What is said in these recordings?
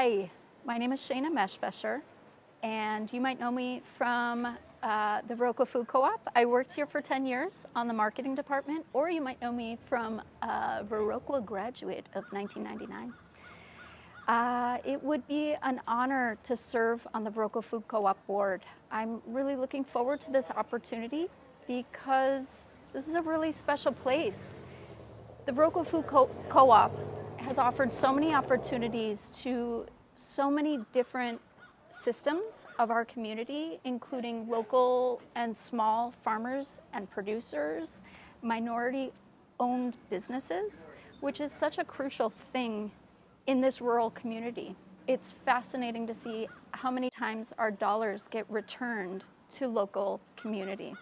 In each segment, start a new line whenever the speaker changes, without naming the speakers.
Hi, my name is Shana Meshbesher, and you might know me from the Viroqua Food Co-op. I worked here for 10 years on the marketing department, or you might know me from a Viroqua graduate of 1999. It would be an honor to serve on the Viroqua Food Co-op board. I'm really looking forward to this opportunity because this is a really special place. The Viroqua Food Co-op has offered so many opportunities to so many different systems of our community, including local and small farmers and producers, minority-owned businesses, which is such a crucial thing in this rural community. It's fascinating to see how many times our dollars get returned to local community.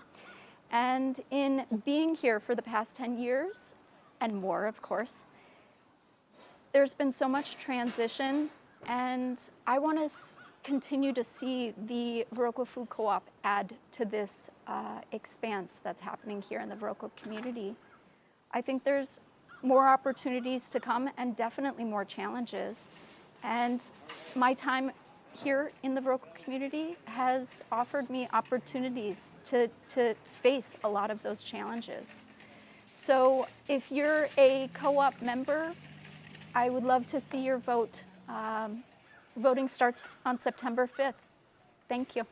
And in being here for the past 10 years, and more of course, there's been so much transition, and I want to continue to see the Viroqua Food Co-op add to this expanse that's happening here in the Viroqua community. I think there's more opportunities to come and definitely more challenges. And my time here in the Viroqua community has offered me opportunities to face a lot of those challenges. So if you're a co-op member, I would love to see your vote. Voting starts on September 5th. Thank you.